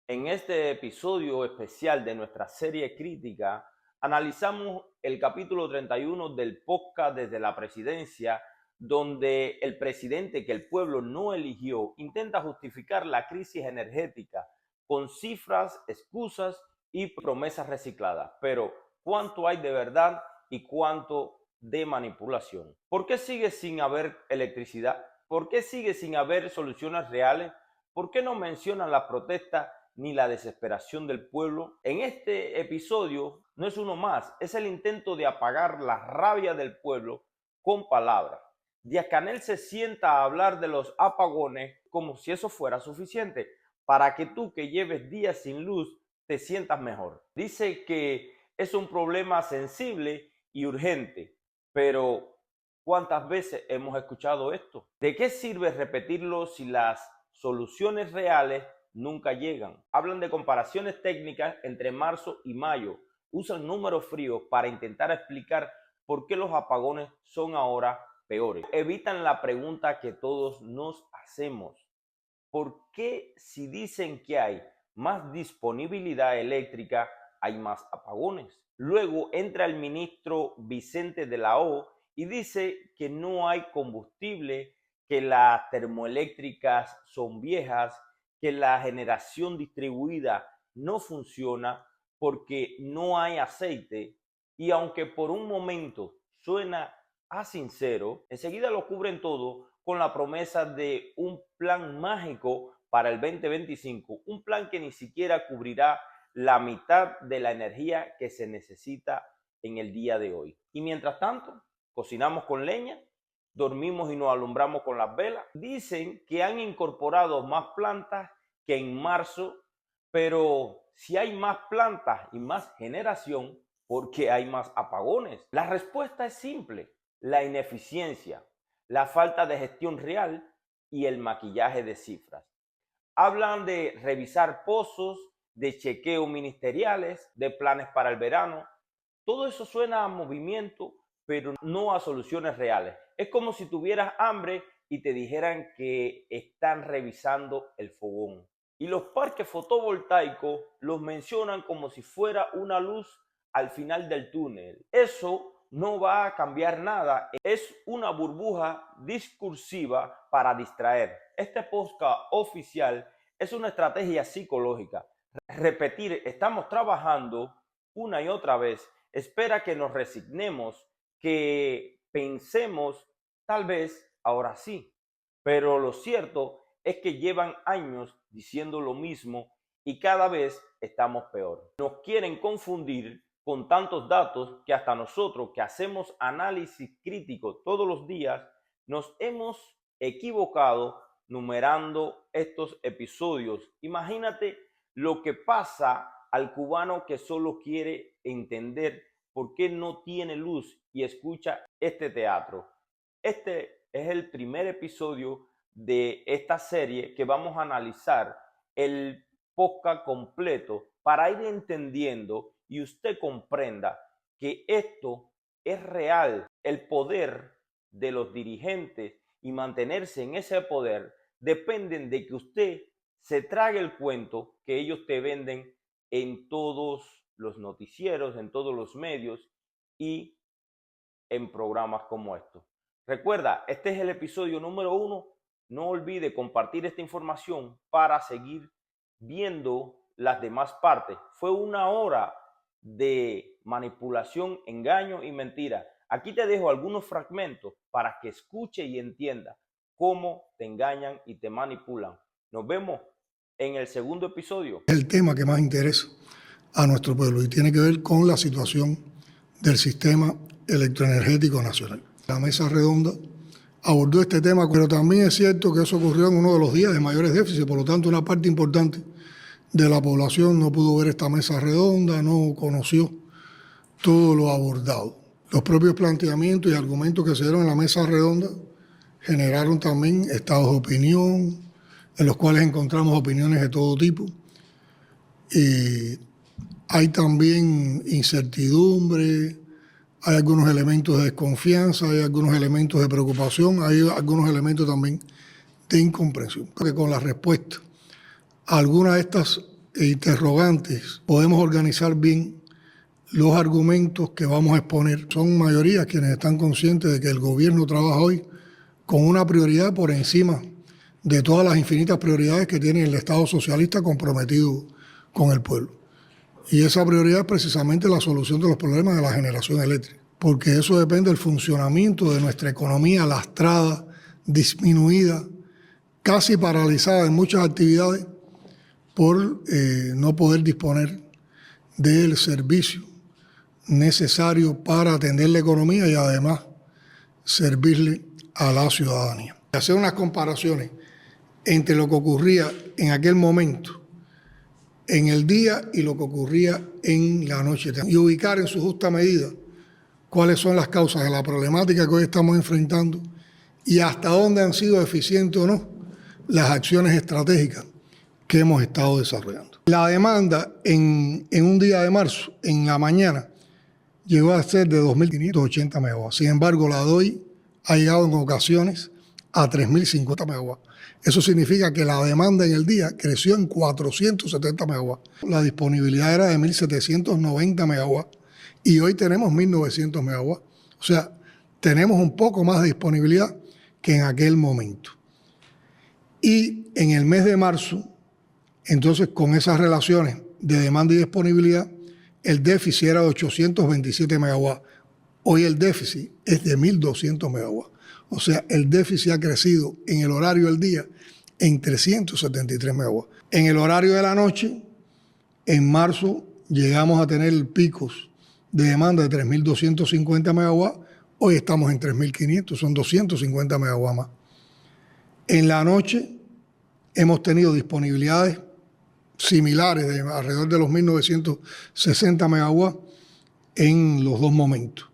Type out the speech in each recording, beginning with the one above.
En este episodio especial de nuestra serie crítica, analizamos el capítulo 31 del podcast Desde la Presidencia, donde el presidente que el pueblo no eligió intenta justificar la crisis energética con cifras, excusas y promesas recicladas. Pero, ¿cuánto hay de verdad y cuánto de manipulación? ¿Por qué sigue sin haber electricidad? ¿Por qué sigue sin haber soluciones reales? ¿Por qué no mencionan las protestas ni la desesperación del pueblo? En este episodio no es uno más, es el intento de apagar la rabia del pueblo con palabras. Díaz-Canel se sienta a hablar de los apagones como si eso fuera suficiente para que tú, que lleves días sin luz, te sientas mejor. Dice que es un problema sensible y urgente, pero ¿cuántas veces hemos escuchado esto? ¿De qué sirve repetirlo si las soluciones reales nunca llegan? Hablan de comparaciones técnicas entre marzo y mayo. Usan números fríos para intentar explicar por qué los apagones son ahora peores. Evitan la pregunta que todos nos hacemos. ¿Por qué si dicen que hay más disponibilidad eléctrica, hay más apagones? Luego entra el ministro Vicente de la O y dice que no hay combustible, que las termoeléctricas son viejas, que la generación distribuida no funciona porque no hay aceite, y aunque por un momento suena a sincero, enseguida lo cubren todo con la promesa de un plan mágico para el 2025, un plan que ni siquiera cubrirá la mitad de la energía que se necesita en el día de hoy. Y mientras tanto, cocinamos con leña, dormimos y nos alumbramos con las velas. Dicen que han incorporado más plantas que en marzo, pero si hay más plantas y más generación, ¿por qué hay más apagones? La respuesta es simple: la ineficiencia, la falta de gestión real y el maquillaje de cifras. Hablan de revisar pozos, de chequeo ministeriales, de planes para el verano. Todo eso suena a movimiento, pero no a soluciones reales. Es como si tuvieras hambre y te dijeran que están revisando el fogón. Y los parques fotovoltaicos los mencionan como si fuera una luz al final del túnel. Eso no va a cambiar nada, es una burbuja discursiva para distraer. Este podcast oficial es una estrategia psicológica. Repetir estamos trabajando una y otra vez espera que nos resignemos, que pensemos tal vez ahora sí, pero lo cierto es que llevan años diciendo lo mismo y cada vez estamos peor. Nos quieren confundir con tantos datos que hasta nosotros, que hacemos análisis crítico todos los días, nos hemos equivocado numerando estos episodios. Imagínate lo que pasa al cubano que solo quiere entender por qué no tiene luz y escucha este teatro. Este es el primer episodio de esta serie que vamos a analizar el podcast completo para ir entendiendo y usted comprenda que esto es real. El poder de los dirigentes y mantenerse en ese poder dependen de que usted se trague el cuento que ellos te venden en todos los noticieros, en todos los medios y en programas como estos. Recuerda, este es el episodio número 1. No olvide compartir esta información para seguir viendo las demás partes. Fue una hora de manipulación, engaño y mentira. Aquí te dejo algunos fragmentos para que escuche y entienda cómo te engañan y te manipulan. Nos vemos en el segundo episodio. Es el tema que más interesa a nuestro pueblo y tiene que ver con la situación del sistema electroenergético nacional. La mesa redonda abordó este tema, pero también es cierto que eso ocurrió en uno de los días de mayores déficits, por lo tanto una parte importante de la población no pudo ver esta mesa redonda, no conoció todo lo abordado. Los propios planteamientos y argumentos que se dieron en la mesa redonda generaron también estados de opinión, en los cuales encontramos opiniones de todo tipo. Hay también incertidumbre, hay algunos elementos de desconfianza, hay algunos elementos de preocupación, hay algunos elementos también de incomprensión. Porque con la respuesta a algunas de estas e interrogantes podemos organizar bien los argumentos que vamos a exponer. Son mayoría quienes están conscientes de que el gobierno trabaja hoy con una prioridad por encima de todas las infinitas prioridades que tiene el Estado socialista comprometido con el pueblo. Y esa prioridad es precisamente la solución de los problemas de la generación eléctrica, porque eso depende del funcionamiento de nuestra economía lastrada, disminuida, casi paralizada en muchas actividades por no poder disponer del servicio necesario para atender la economía y además servirle a la ciudadanía. Hacer unas comparaciones entre lo que ocurría en aquel momento, en el día, y lo que ocurría en la noche, y ubicar en su justa medida cuáles son las causas de la problemática que hoy estamos enfrentando y hasta dónde han sido eficientes o no las acciones estratégicas que hemos estado desarrollando. La demanda en un día de marzo, en la mañana, llegó a ser de 2.580 megawatts. Sin embargo, la de hoy ha llegado en ocasiones a 3.050 megawatts. Eso significa que la demanda en el día creció en 470 megawatts. La disponibilidad era de 1.790 megawatts y hoy tenemos 1.900 megawatts. O sea, tenemos un poco más de disponibilidad que en aquel momento. Y en el mes de marzo, entonces, con esas relaciones de demanda y disponibilidad, el déficit era de 827 megawatts. Hoy el déficit es de 1.200 megawatts. O sea, el déficit ha crecido en el horario del día en 373 megawatts. En el horario de la noche, en marzo, llegamos a tener picos de demanda de 3.250 megawatts. Hoy estamos en 3.500, son 250 megawatts más. En la noche hemos tenido disponibilidades similares de alrededor de los 1.960 megawatts en los dos momentos.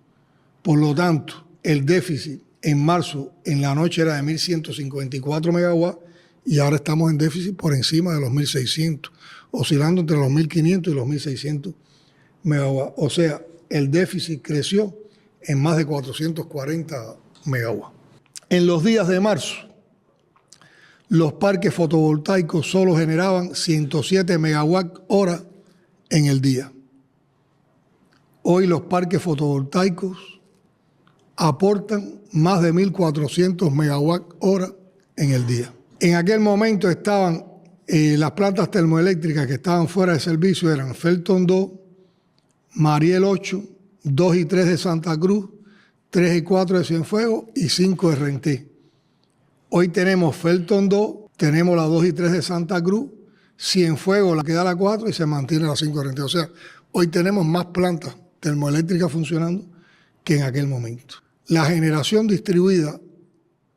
Por lo tanto, el déficit en marzo, en la noche, era de 1.154 megawatts y ahora estamos en déficit por encima de los 1.600, oscilando entre los 1.500 y los 1.600 megawatts. O sea, el déficit creció en más de 440 megawatts. En los días de marzo, los parques fotovoltaicos solo generaban 107 megawatt hora en el día. Hoy los parques fotovoltaicos aportan más de 1.400 megawatt hora en el día. En aquel momento estaban las plantas termoeléctricas que estaban fuera de servicio, eran Felton 2, Mariel 8, 2 y 3 de Santa Cruz, 3 y 4 de Cienfuegos y 5 de Renté. Hoy tenemos Felton 2, tenemos la 2 y 3 de Santa Cruz, Cienfuegos la queda la 4 y se mantiene la 5 de Renté. O sea, hoy tenemos más plantas termoeléctricas funcionando que en aquel momento. La generación distribuida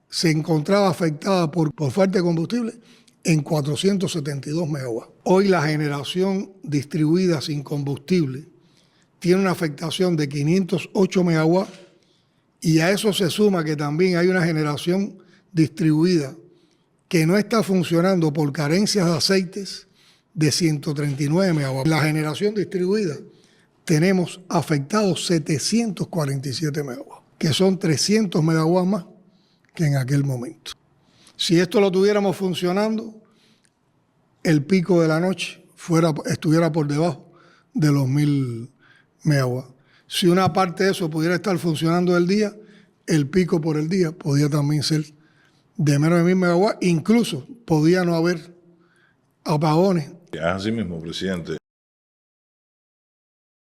se encontraba afectada por falta de combustible en 472 megawatts. Hoy la generación distribuida sin combustible tiene una afectación de 508 megawatts y a eso se suma que también hay una generación distribuida que no está funcionando por carencias de aceites de 139 megawatts. La generación distribuida tenemos afectados 747 megawatts, que son 300 megawatts más que en aquel momento. Si esto lo tuviéramos funcionando, el pico de la noche estuviera por debajo de los 1.000 megawatts. Si una parte de eso pudiera estar funcionando el día, el pico por el día podía también ser de menos de 1.000 megawatts, incluso podía no haber apagones. Así mismo, presidente.